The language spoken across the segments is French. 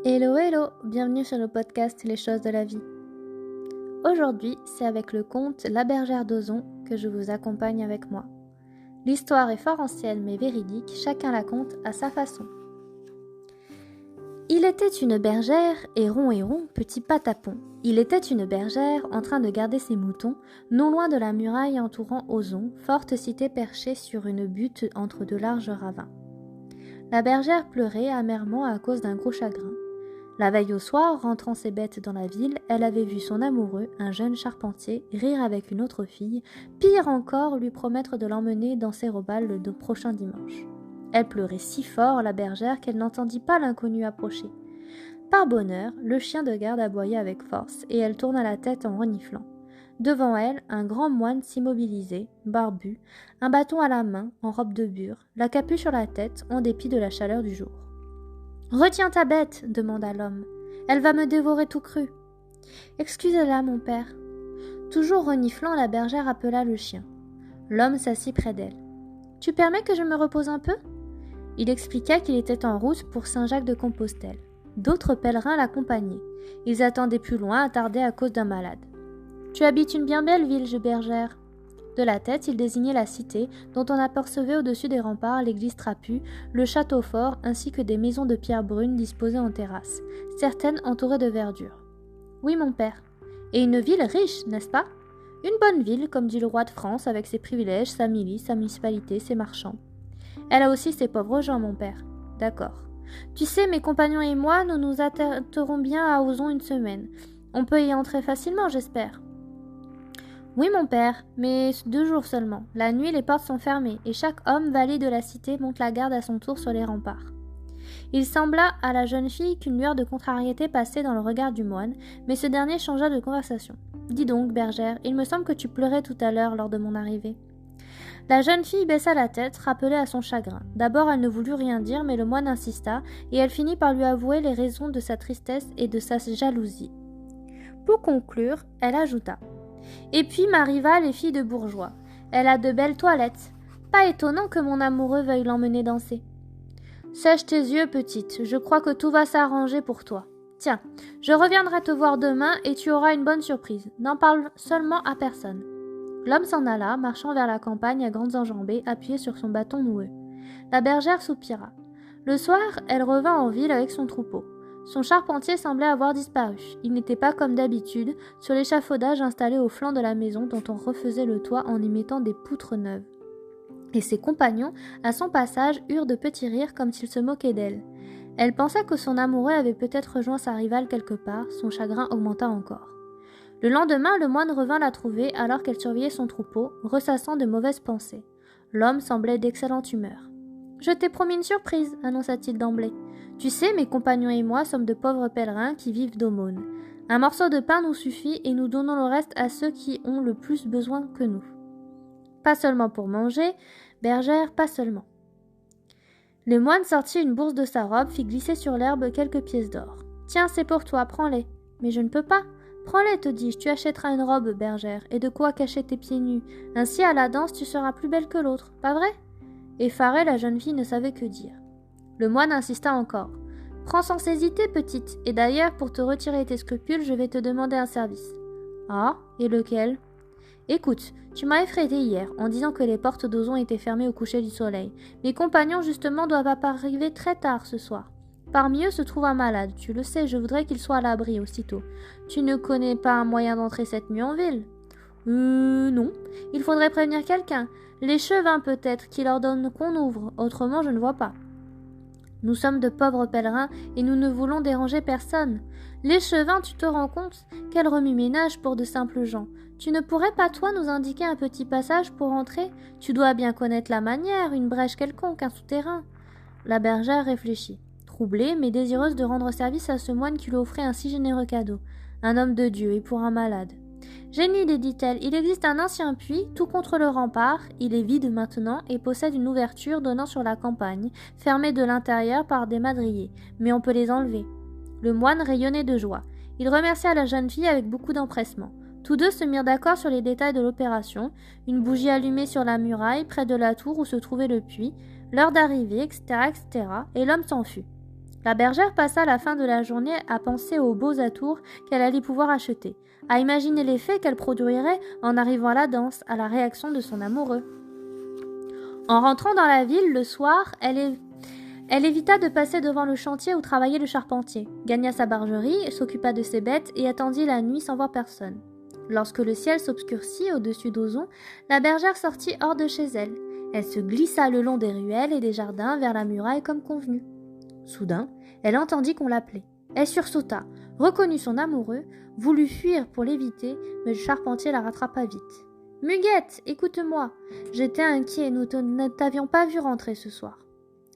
Hello hello, bienvenue sur le podcast Les choses de la vie. Aujourd'hui, c'est avec le conte La bergère d'Ozon que je vous accompagne avec moi. L'histoire est fort ancienne mais véridique, chacun la conte à sa façon. Il était une bergère, et rond, petit patapon. Il était une bergère en train de garder ses moutons, non loin de la muraille entourant Ozon, forte cité perchée sur une butte entre de larges ravins. La bergère pleurait amèrement à cause d'un gros chagrin. La veille au soir, rentrant ses bêtes dans la ville, elle avait vu son amoureux, un jeune charpentier, rire avec une autre fille, pire encore, lui promettre de l'emmener danser au bal le prochain dimanche. Elle pleurait si fort, la bergère, qu'elle n'entendit pas l'inconnu approcher. Par bonheur, le chien de garde aboya avec force, et elle tourna la tête en reniflant. Devant elle, un grand moine s'immobilisait, barbu, un bâton à la main, en robe de bure, la capuche sur la tête, en dépit de la chaleur du jour. « Retiens ta bête, demanda l'homme. Elle va me dévorer tout cru. Excusez-la, mon père. Toujours reniflant, la bergère appela le chien. L'homme s'assit près d'elle. Tu permets que je me repose un peu ? Il expliqua qu'il était en route pour Saint-Jacques-de-Compostelle. D'autres pèlerins l'accompagnaient. Ils attendaient plus loin, attardés à cause d'un malade. Tu habites une bien belle ville, bergère. De la tête, il désignait la cité, dont on apercevait au-dessus des remparts l'église trapue, le château fort, ainsi que des maisons de pierre brune disposées en terrasse, certaines entourées de verdure. Oui, mon père. Et une ville riche, n'est-ce pas ? Une bonne ville, comme dit le roi de France, avec ses privilèges, sa milice, sa municipalité, ses marchands. Elle a aussi ses pauvres gens, mon père. D'accord. Tu sais, mes compagnons et moi, nous nous attarderons bien à Ozon une semaine. On peut y entrer facilement, j'espère. Oui, mon père, mais 2 jours seulement. La nuit, les portes sont fermées, et chaque homme valet de la cité monte la garde à son tour sur les remparts. Il sembla à la jeune fille qu'une lueur de contrariété passait dans le regard du moine, mais ce dernier changea de conversation. « Dis donc, bergère, il me semble que tu pleurais tout à l'heure lors de mon arrivée. » La jeune fille baissa la tête, rappelée à son chagrin. D'abord, elle ne voulut rien dire, mais le moine insista, et elle finit par lui avouer les raisons de sa tristesse et de sa jalousie. Pour conclure, elle ajouta « Et puis ma rivale est fille de bourgeois. Elle a de belles toilettes. Pas étonnant que mon amoureux veuille l'emmener danser. » Sèche tes yeux, petite, je crois que tout va s'arranger pour toi. Tiens, je reviendrai te voir demain et tu auras une bonne surprise. N'en parle seulement à personne. L'homme s'en alla, marchant vers la campagne à grandes enjambées, appuyé sur son bâton noueux. La bergère soupira. Le soir, elle revint en ville avec son troupeau. Son charpentier semblait avoir disparu. Il n'était pas comme d'habitude sur l'échafaudage installé au flanc de la maison dont on refaisait le toit en y mettant des poutres neuves. Et ses compagnons, à son passage, eurent de petits rires comme s'ils se moquaient d'elle. Elle pensa que son amoureux avait peut-être rejoint sa rivale quelque part, son chagrin augmenta encore. Le lendemain, le moine revint la trouver alors qu'elle surveillait son troupeau, ressassant de mauvaises pensées. L'homme semblait d'excellente humeur. « Je t'ai promis une surprise, annonça-t-il d'emblée. Tu sais, mes compagnons et moi sommes de pauvres pèlerins qui vivent d'aumônes. Un morceau de pain nous suffit et nous donnons le reste à ceux qui ont le plus besoin que nous. Pas seulement pour manger, bergère, pas seulement. » Le moine sortit une bourse de sa robe, fit glisser sur l'herbe quelques pièces d'or. « Tiens, c'est pour toi, prends-les. »« Mais je ne peux pas. »« Prends-les, te dis-je, tu achèteras une robe, bergère, et de quoi cacher tes pieds nus. Ainsi, à la danse, tu seras plus belle que l'autre, pas vrai ?» Effarée, la jeune fille ne savait que dire. Le moine insista encore. « Prends sans hésiter, petite, et d'ailleurs, pour te retirer tes scrupules, je vais te demander un service. »« Ah, et lequel ?»« Écoute, tu m'as effrayée hier, en disant que les portes d'Ozon étaient fermées au coucher du soleil. Mes compagnons, justement, doivent arriver très tard ce soir. Parmi eux se trouve un malade, tu le sais, je voudrais qu'il soit à l'abri aussitôt. Tu ne connais pas un moyen d'entrer cette nuit en ville ? Non. Il faudrait prévenir quelqu'un. Les chevins peut-être, qui leur donnent qu'on ouvre, autrement je ne vois pas. Nous sommes de pauvres pèlerins et nous ne voulons déranger personne. Les chevins, tu te rends compte ? Quel remue-ménage pour de simples gens. Tu ne pourrais pas, toi, nous indiquer un petit passage pour entrer ? Tu dois bien connaître la manière, une brèche quelconque, un souterrain. La bergère réfléchit. Troublée, mais désireuse de rendre service à ce moine qui lui offrait un si généreux cadeau, un homme de Dieu et pour un malade. « J'ai une idée, dit-elle, il existe un ancien puits, tout contre le rempart, il est vide maintenant et possède une ouverture donnant sur la campagne, fermée de l'intérieur par des madriers, mais on peut les enlever. » Le moine rayonnait de joie. Il remercia la jeune fille avec beaucoup d'empressement. Tous deux se mirent d'accord sur les détails de l'opération, une bougie allumée sur la muraille, près de la tour où se trouvait le puits, l'heure d'arrivée, etc., etc., et l'homme s'en fut. La bergère passa la fin de la journée à penser aux beaux atours qu'elle allait pouvoir acheter, à imaginer l'effet qu'elle produirait en arrivant à la danse, à la réaction de son amoureux. En rentrant dans la ville le soir, elle évita de passer devant le chantier où travaillait le charpentier, gagna sa bargerie, s'occupa de ses bêtes et attendit la nuit sans voir personne. Lorsque le ciel s'obscurcit au-dessus d'Ozon, la bergère sortit hors de chez elle. Elle se glissa le long des ruelles et des jardins vers la muraille comme convenu. Soudain, elle entendit qu'on l'appelait. Elle sursauta, reconnut son amoureux, voulut fuir pour l'éviter, mais le charpentier la rattrapa vite. « Muguette, écoute-moi. J'étais inquiet, nous ne t'avions pas vu rentrer ce soir. »«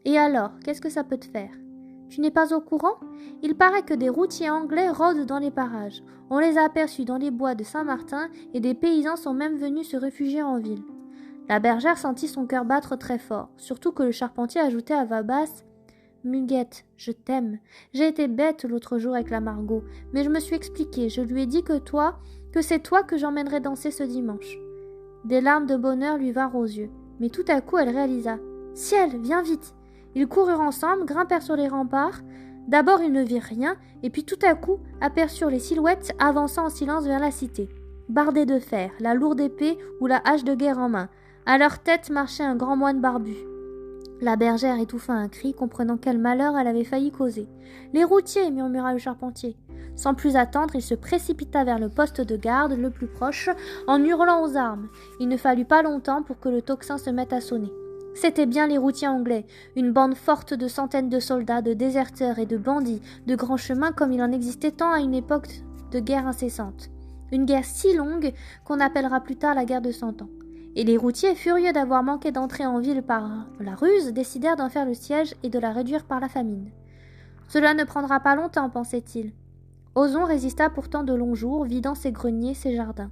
Et alors, qu'est-ce que ça peut te faire ? Tu n'es pas au courant ? Il paraît que des routiers anglais rôdent dans les parages. On les a aperçus dans les bois de Saint-Martin et des paysans sont même venus se réfugier en ville. » La bergère sentit son cœur battre très fort, surtout que le charpentier ajoutait à voix basse « Muguette, je t'aime. J'ai été bête l'autre jour avec la Margot, mais je me suis expliquée. Je lui ai dit que c'est toi que j'emmènerai danser ce dimanche. » Des larmes de bonheur lui vinrent aux yeux, mais tout à coup elle réalisa « Ciel, viens vite !» Ils coururent ensemble, grimpèrent sur les remparts. D'abord ils ne virent rien, et puis tout à coup aperçurent les silhouettes avançant en silence vers la cité. Bardés de fer, la lourde épée ou la hache de guerre en main. À leur tête marchait un grand moine barbu. La bergère étouffa un cri, comprenant quel malheur elle avait failli causer. « Les routiers !» murmura le charpentier. Sans plus attendre, il se précipita vers le poste de garde le plus proche, en hurlant aux armes. Il ne fallut pas longtemps pour que le tocsin se mette à sonner. C'étaient bien les routiers anglais, une bande forte de centaines de soldats, de déserteurs et de bandits, de grands chemins comme il en existait tant à une époque de guerre incessante. Une guerre si longue qu'on appellera plus tard la guerre de 100 ans. Et les routiers, furieux d'avoir manqué d'entrer en ville par la ruse, décidèrent d'en faire le siège et de la réduire par la famine. Cela ne prendra pas longtemps, pensait-il. Ozon résista pourtant de longs jours, vidant ses greniers, ses jardins.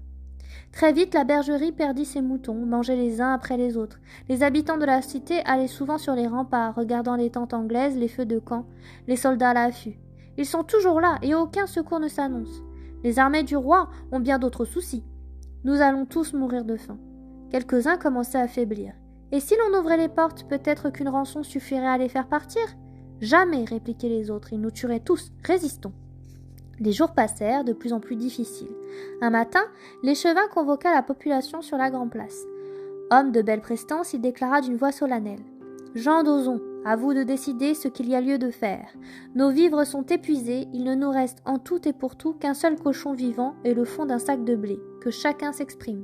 Très vite, la bergerie perdit ses moutons, mangeait les uns après les autres. Les habitants de la cité allaient souvent sur les remparts, regardant les tentes anglaises, les feux de camp, les soldats à l'affût. Ils sont toujours là, et aucun secours ne s'annonce. Les armées du roi ont bien d'autres soucis. Nous allons tous mourir de faim. Quelques-uns commençaient à faiblir. Et si l'on ouvrait les portes, peut-être qu'une rançon suffirait à les faire partir ? Jamais, répliquaient les autres, ils nous tueraient tous, résistons. Les jours passèrent, de plus en plus difficiles. Un matin, l'échevin convoqua la population sur la grande place. Homme de belle prestance, il déclara d'une voix solennelle. « Jean d'Ozon, à vous de décider ce qu'il y a lieu de faire. Nos vivres sont épuisés, il ne nous reste en tout et pour tout qu'un seul cochon vivant et le fond d'un sac de blé. Que chacun s'exprime. »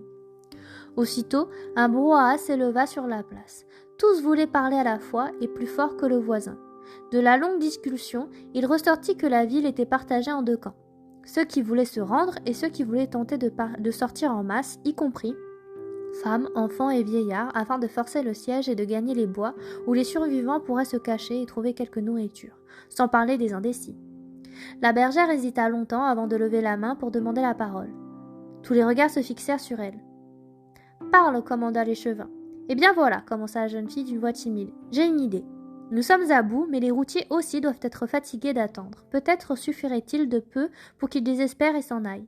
Aussitôt, un brouhaha s'éleva sur la place. Tous voulaient parler à la fois et plus fort que le voisin. De la longue discussion, il ressortit que la ville était partagée en deux camps. Ceux qui voulaient se rendre et ceux qui voulaient tenter de sortir en masse, y compris femmes, enfants et vieillards, afin de forcer le siège et de gagner les bois où les survivants pourraient se cacher et trouver quelque nourriture, sans parler des indécis. La bergère hésita longtemps avant de lever la main pour demander la parole. Tous les regards se fixèrent sur elle. « Parle » commanda l'échevin. « Eh bien voilà » commença la jeune fille d'une voix timide. « J'ai une idée. Nous sommes à bout, mais les routiers aussi doivent être fatigués d'attendre. Peut-être suffirait-il de peu pour qu'ils désespèrent et s'en aillent. »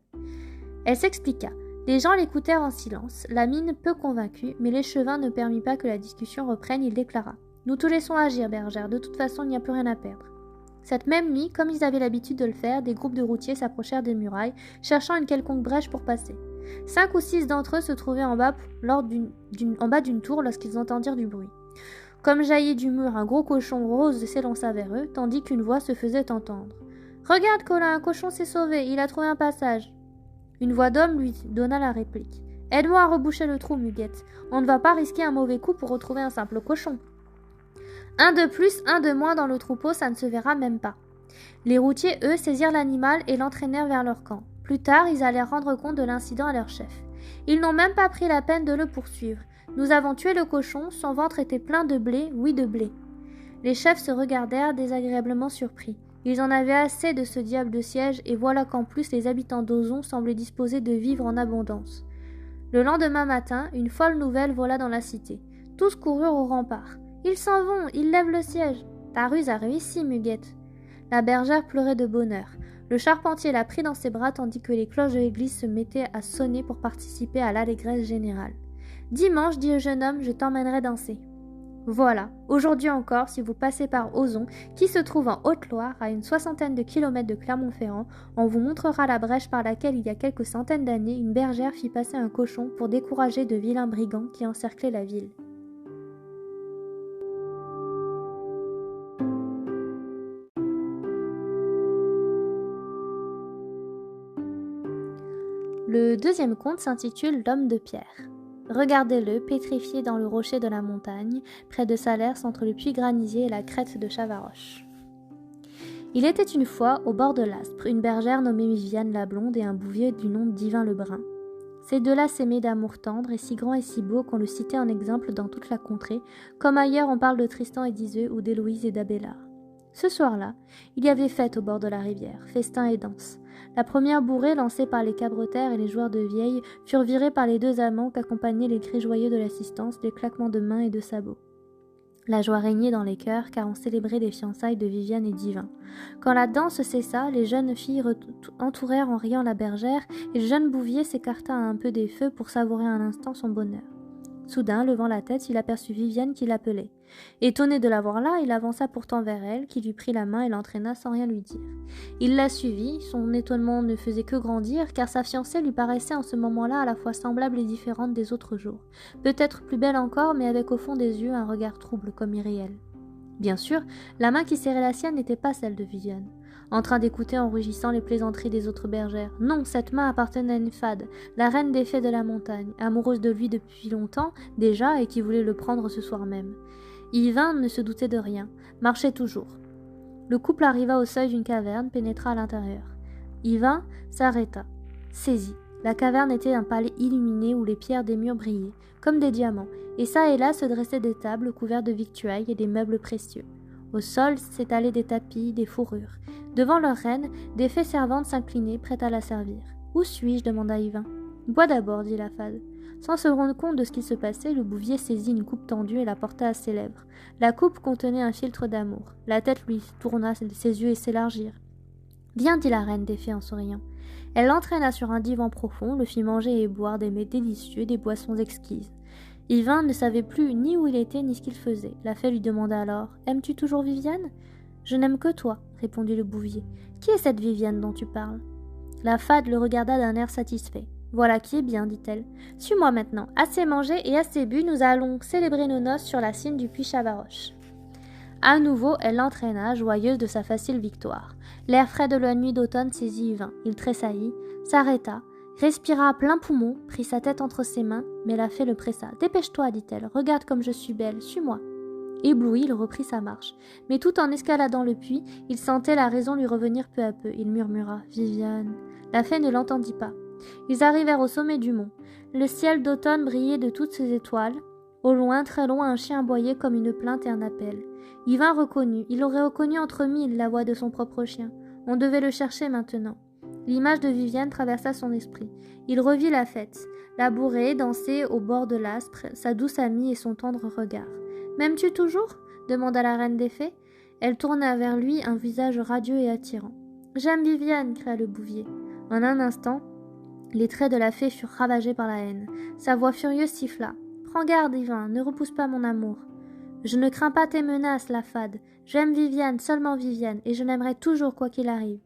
Elle s'expliqua. Les gens l'écoutèrent en silence, la mine peu convaincue, mais l'échevin ne permit pas que la discussion reprenne, il déclara. « Nous te laissons agir, bergère, de toute façon il n'y a plus rien à perdre. » Cette même nuit, comme ils avaient l'habitude de le faire, des groupes de routiers s'approchèrent des murailles, cherchant une quelconque brèche pour passer. 5 ou 6 d'entre eux se trouvaient en bas d'une tour lorsqu'ils entendirent du bruit. Comme jaillit du mur, un gros cochon rose s'élança vers eux, tandis qu'une voix se faisait entendre. « Regarde, Colin, un cochon s'est sauvé, il a trouvé un passage. » Une voix d'homme lui donna la réplique. « Aide-moi à reboucher le trou, Muguette. On ne va pas risquer un mauvais coup pour retrouver un simple cochon. » Un de plus, un de moins dans le troupeau, ça ne se verra même pas. Les routiers, eux, saisirent l'animal et l'entraînèrent vers leur camp. Plus tard, ils allèrent rendre compte de l'incident à leur chef. Ils n'ont même pas pris la peine de le poursuivre. Nous avons tué le cochon, son ventre était plein de blé, oui de blé. Les chefs se regardèrent désagréablement surpris. Ils en avaient assez de ce diable de siège, et voilà qu'en plus les habitants d'Ozon semblaient disposés de vivre en abondance. Le lendemain matin, une folle nouvelle vola dans la cité. Tous coururent au rempart. « Ils s'en vont, ils lèvent le siège. Ta ruse a réussi, Muguette. » La bergère pleurait de bonheur. Le charpentier la prit dans ses bras tandis que les cloches de l'église se mettaient à sonner pour participer à l'allégresse générale. « Dimanche, dit le jeune homme, je t'emmènerai danser. » Voilà, aujourd'hui encore, si vous passez par Ozon, qui se trouve en Haute-Loire, à une 60aine de kilomètres de Clermont-Ferrand, on vous montrera la brèche par laquelle, il y a quelques centaines d'années, une bergère fit passer un cochon pour décourager de vilains brigands qui encerclaient la ville. Le deuxième conte s'intitule L'homme de pierre. Regardez-le, pétrifié dans le rocher de la montagne, près de Salers, entre le puits Granisier et la crête de Chavaroche. Il était une fois, au bord de l'Aspre, une bergère nommée Viviane la Blonde et un bouvier du nom d'Yvain le Brun. Ces deux-là s'aimaient d'amour tendre et si grand et si beau qu'on le citait en exemple dans toute la contrée, comme ailleurs on parle de Tristan et d'Iseux ou d'Héloïse et d'Abélard. Ce soir-là, il y avait fête au bord de la rivière, festin et danse. La première bourrée lancée par les cabretaires et les joueurs de vieilles furent virés par les deux amants qu'accompagnaient les cris joyeux de l'assistance, les claquements de mains et de sabots. La joie régnait dans les cœurs car on célébrait les fiançailles de Viviane et d'Yvain. Quand la danse cessa, les jeunes filles entourèrent en riant la bergère et le jeune bouvier s'écarta un peu des feux pour savourer un instant son bonheur. Soudain, levant la tête, il aperçut Viviane qui l'appelait. Étonné de la voir là, il avança pourtant vers elle, qui lui prit la main et l'entraîna sans rien lui dire. Il la suivit, son étonnement ne faisait que grandir, car sa fiancée lui paraissait en ce moment-là à la fois semblable et différente des autres jours. Peut-être plus belle encore, mais avec au fond des yeux un regard trouble comme irréel. Bien sûr, la main qui serrait la sienne n'était pas celle de Viviane. En train d'écouter en rugissant les plaisanteries des autres bergères. Non, cette main appartenait à une fade, la reine des fées de la montagne, amoureuse de lui depuis longtemps déjà et qui voulait le prendre ce soir même. Yvain ne se doutait de rien, marchait toujours. Le couple arriva au seuil d'une caverne, pénétra à l'intérieur. Yvain s'arrêta, saisi. La caverne était un palais illuminé où les pierres des murs brillaient, comme des diamants, et çà et là se dressaient des tables couvertes de victuailles et des meubles précieux. Au sol s'étalaient des tapis, des fourrures. Devant leur reine, des fées servantes s'inclinaient, prêtes à la servir. « Où suis-je » demanda Yvain. « Bois d'abord, dit la fade. » Sans se rendre compte de ce qui se passait, le bouvier saisit une coupe tendue et la porta à ses lèvres. La coupe contenait un philtre d'amour. La tête lui tourna ses yeux et s'élargirent. « Viens, dit la reine des fées en souriant. » Elle l'entraîna sur un divan profond, le fit manger et boire des mets délicieux, des boissons exquises. Yvain ne savait plus ni où il était ni ce qu'il faisait. La fée lui demanda alors « Aimes-tu toujours Viviane ?»« Je n'aime que toi, » répondit le bouvier. « Qui est cette Viviane dont tu parles ?» La fade le regarda d'un air satisfait. « Voilà qui est bien, dit-elle. Suis-moi maintenant. Assez mangé et assez bu, nous allons célébrer nos noces sur la cime du puits Chavaroche. » À nouveau, elle l'entraîna, joyeuse de sa facile victoire. L'air frais de la nuit d'automne saisit Yvain. Il tressaillit, s'arrêta, respira à plein poumon, prit sa tête entre ses mains, mais la fée le pressa. « Dépêche-toi, dit-elle, regarde comme je suis belle, suis-moi. » Ébloui, il reprit sa marche. Mais tout en escaladant le puits, il sentait la raison lui revenir peu à peu. Il murmura « Viviane ». La fée ne l'entendit pas. Ils arrivèrent au sommet du mont. Le ciel d'automne brillait de toutes ses étoiles. Au loin, très loin, un chien aboyait comme une plainte et un appel. Yvain reconnut. Il aurait reconnu entre mille la voix de son propre chien. On devait le chercher maintenant. L'image de Viviane traversa son esprit. Il revit la fête. La bourrée dansait au bord de l'Aspre, sa douce amie et son tendre regard. « M'aimes-tu toujours » demanda la reine des fées. Elle tourna vers lui un visage radieux et attirant. « J'aime Viviane » cria le bouvier. En un instant, les traits de la fée furent ravagés par la haine. Sa voix furieuse siffla. « Prends garde, Yvain, ne repousse pas mon amour. »« Je ne crains pas tes menaces, la fade. J'aime Viviane, seulement Viviane, et je l'aimerai toujours quoi qu'il arrive. »«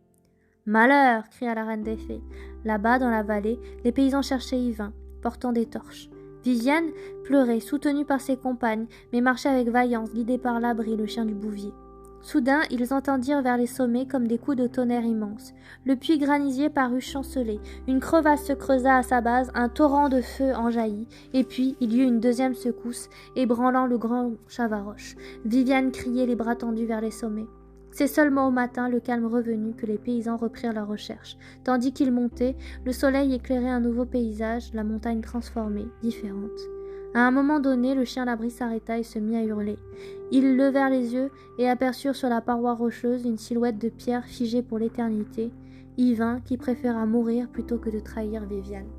Malheur !» cria la reine des fées. Là-bas, dans la vallée, les paysans cherchaient Yvain, portant des torches. Viviane pleurait, soutenue par ses compagnes, mais marchait avec vaillance, guidée par l'abri, le chien du bouvier. Soudain, ils entendirent vers les sommets comme des coups de tonnerre immenses. Le puits Granisier parut chanceler, une crevasse se creusa à sa base, un torrent de feu en jaillit, et puis il y eut une deuxième secousse, ébranlant le grand Chavaroche. Viviane criait les bras tendus vers les sommets. C'est seulement au matin, le calme revenu, que les paysans reprirent leur recherche. Tandis qu'ils montaient, le soleil éclairait un nouveau paysage, la montagne transformée, différente. À un moment donné, le chien d'abri s'arrêta et se mit à hurler. Ils levèrent les yeux et aperçurent sur la paroi rocheuse une silhouette de pierre figée pour l'éternité, Yvain qui préféra mourir plutôt que de trahir Viviane.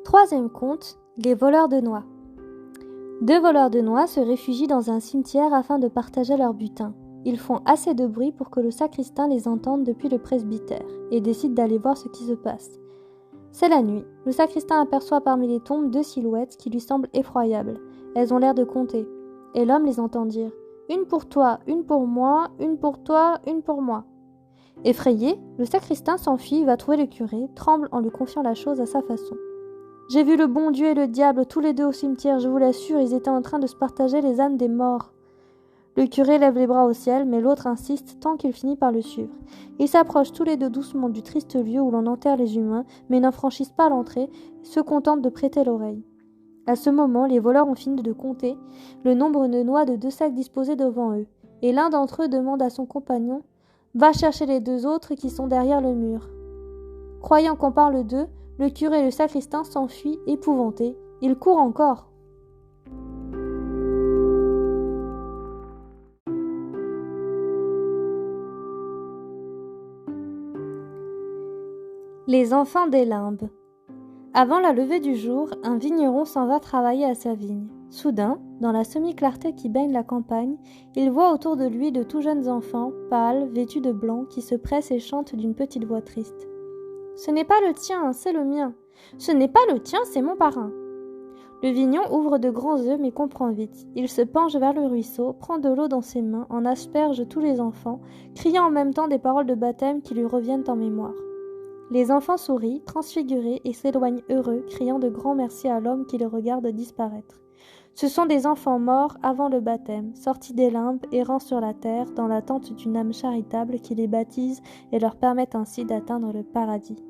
Troisième conte, les voleurs de noix. Deux voleurs de noix se réfugient dans un cimetière afin de partager leur butin. Ils font assez de bruit pour que le sacristain les entende depuis le presbytère et décide d'aller voir ce qui se passe. C'est la nuit. Le sacristain aperçoit parmi les tombes 2 silhouettes qui lui semblent effroyables. Elles ont l'air de compter. Et l'homme les entend dire « Une pour toi, une pour moi, une pour toi, une pour moi ». Effrayé, le sacristain s'enfuit, va trouver le curé, tremble en lui confiant la chose à sa façon. « J'ai vu le bon Dieu et le diable tous les deux au cimetière, je vous l'assure, ils étaient en train de se partager les âmes des morts. » Le curé lève les bras au ciel, mais l'autre insiste tant qu'il finit par le suivre. Ils s'approchent tous les deux doucement du triste lieu où l'on enterre les humains, mais n'en franchissent pas l'entrée, se contentent de prêter l'oreille. À ce moment, les voleurs ont fini de compter le nombre de noix de 2 sacs disposés devant eux, et l'un d'entre eux demande à son compagnon « Va chercher les 2 autres qui sont derrière le mur. » Croyant qu'on parle d'eux, le curé et le sacristain s'enfuient épouvantés. Ils courent encore. Les enfants des limbes. Avant la levée du jour, un vigneron s'en va travailler à sa vigne. Soudain, dans la semi-clarté qui baigne la campagne, il voit autour de lui de tout jeunes enfants, pâles, vêtus de blanc, qui se pressent et chantent d'une petite voix triste. « Ce n'est pas le tien, c'est le mien. Ce n'est pas le tien, c'est mon parrain. » Le vignon ouvre de grands yeux mais comprend vite. Il se penche vers le ruisseau, prend de l'eau dans ses mains, en asperge tous les enfants, criant en même temps des paroles de baptême qui lui reviennent en mémoire. Les enfants sourient, transfigurés, et s'éloignent heureux, criant de grands merci à l'homme qui les regarde disparaître. Ce sont des enfants morts avant le baptême, sortis des limbes, errant sur la terre, dans l'attente d'une âme charitable qui les baptise et leur permet ainsi d'atteindre le paradis.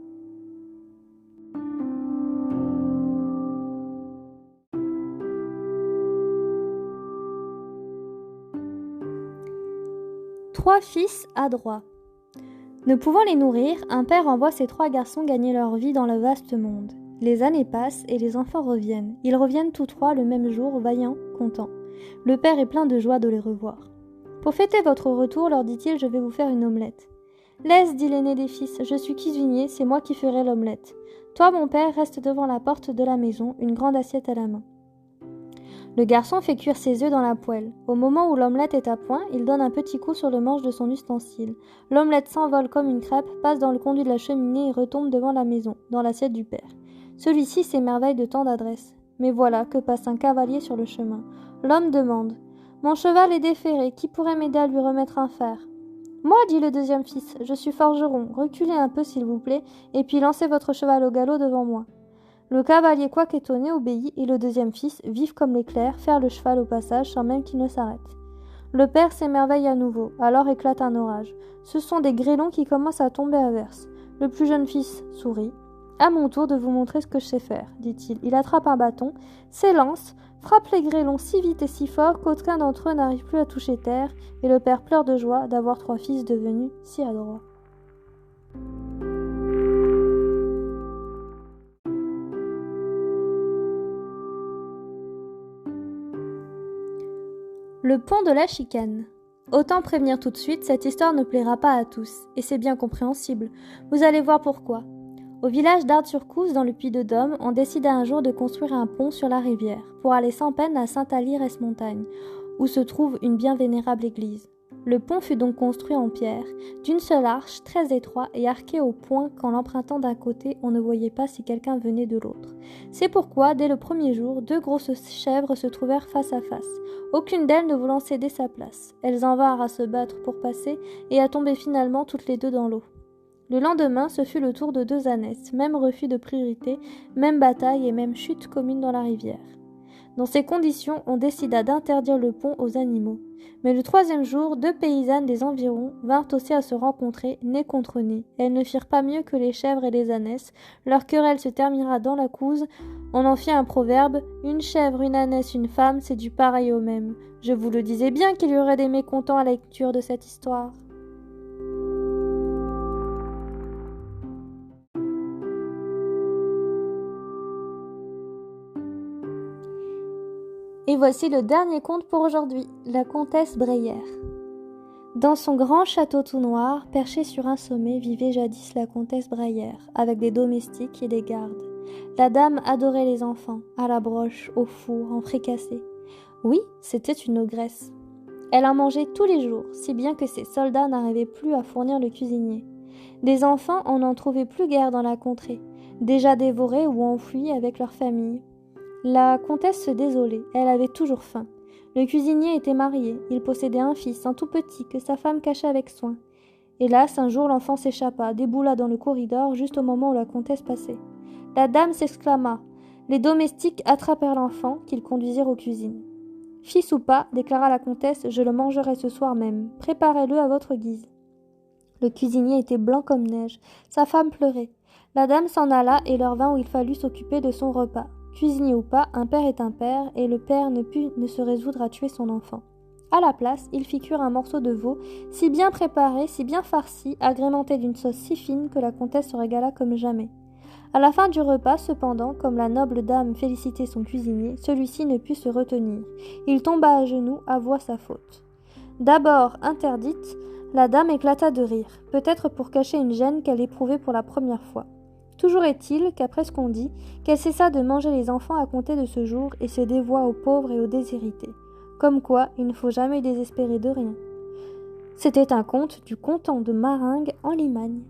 Trois fils adroits. Ne pouvant les nourrir, un père envoie ses 3 garçons gagner leur vie dans le vaste monde. Les années passent et les enfants reviennent. Ils reviennent tous 3 le même jour, vaillants, contents. Le père est plein de joie de les revoir. « Pour fêter votre retour, leur dit-il, je vais vous faire une omelette. »« Laisse, dit l'aîné des fils, je suis cuisinier, c'est moi qui ferai l'omelette. Toi, mon père, reste devant la porte de la maison, une grande assiette à la main. » Le garçon fait cuire ses œufs dans la poêle. Au moment où l'omelette est à point, il donne un petit coup sur le manche de son ustensile. L'omelette s'envole comme une crêpe, passe dans le conduit de la cheminée et retombe devant la maison, dans l'assiette du père. Celui-ci s'émerveille de tant d'adresse. Mais voilà que passe un cavalier sur le chemin. L'homme demande « Mon cheval est déferré, qui pourrait m'aider à lui remettre un fer ?»« Moi, dit le deuxième fils, je suis forgeron, reculez un peu s'il vous plaît, et puis lancez votre cheval au galop devant moi. » Le cavalier, quoique étonné, obéit, et le deuxième fils, vif comme l'éclair, faire le cheval au passage sans même qu'il ne s'arrête. Le père s'émerveille à nouveau, alors éclate un orage. Ce sont des grêlons qui commencent à tomber à verse. Le plus jeune fils sourit. « À mon tour de vous montrer ce que je sais faire, dit-il. Il attrape un bâton, s'élance, frappe les grêlons si vite et si fort qu'aucun d'entre eux n'arrive plus à toucher terre, et le père pleure de joie d'avoir 3 fils devenus si adroits. Le pont de la chicane. Autant prévenir tout de suite, cette histoire ne plaira pas à tous, et c'est bien compréhensible. Vous allez voir pourquoi. Au village d'Ardes-sur-Couze, dans le Puy-de-Dôme, on décida un jour de construire un pont sur la rivière, pour aller sans peine à Saint-Alire-ès-Montagne, où se trouve une bien vénérable église. Le pont fut donc construit en pierre, d'une seule arche, très étroit et arqué au point qu'en l'empruntant d'un côté, on ne voyait pas si quelqu'un venait de l'autre. C'est pourquoi, dès le premier jour, 2 grosses chèvres se trouvèrent face à face. Aucune d'elles ne voulant céder sa place. Elles en vinrent à se battre pour passer et à tomber finalement toutes les 2 dans l'eau. Le lendemain, ce fut le tour de 2 ânesses, même refus de priorité, même bataille et même chute commune dans la rivière. Dans ces conditions, on décida d'interdire le pont aux animaux. Mais le 3e jour, 2 paysannes des environs vinrent aussi à se rencontrer, nez contre nez. Elles ne firent pas mieux que les chèvres et les ânesses. Leur querelle se termina dans la couse. On en fit un proverbe « Une chèvre, une ânesse, une femme, c'est du pareil au même ». Je vous le disais bien qu'il y aurait des mécontents à la lecture de cette histoire. Et voici le dernier conte pour aujourd'hui, la comtesse Breyer. Dans son grand château tout noir, perché sur un sommet, vivait jadis la comtesse Breyer, avec des domestiques et des gardes. La dame adorait les enfants, à la broche, au four, en fricassé. Oui, c'était une ogresse. Elle en mangeait tous les jours, si bien que ses soldats n'arrivaient plus à fournir le cuisinier. Des enfants, on n'en trouvait plus guère dans la contrée, déjà dévorés ou enfouis avec leur famille. La comtesse se désolait, elle avait toujours faim. Le cuisinier était marié, il possédait un fils, un tout petit, que sa femme cachait avec soin. Hélas, un jour l'enfant s'échappa, déboula dans le corridor juste au moment où la comtesse passait. La dame s'exclama. Les domestiques attrapèrent l'enfant, qu'ils conduisirent aux cuisines. Fils ou pas, déclara la comtesse, je le mangerai ce soir même. Préparez-le à votre guise. Le cuisinier était blanc comme neige. Sa femme pleurait. La dame s'en alla et leur vint où il fallut s'occuper de son repas. Cuisinier ou pas, un père est un père, et le père ne put se résoudre à tuer son enfant. À la place, il fit cuire un morceau de veau, si bien préparé, si bien farci, agrémenté d'une sauce si fine que la comtesse se régala comme jamais. À la fin du repas, cependant, comme la noble dame félicitait son cuisinier, celui-ci ne put se retenir. Il tomba à genoux, avoua sa faute. D'abord interdite, la dame éclata de rire, peut-être pour cacher une gêne qu'elle éprouvait pour la première fois. Toujours est-il qu'après ce qu'on dit, qu'elle cessa de manger les enfants à compter de ce jour et se dévoua aux pauvres et aux déshérités. Comme quoi, il ne faut jamais désespérer de rien. C'était un conte du Contant de Maringue en Limagne.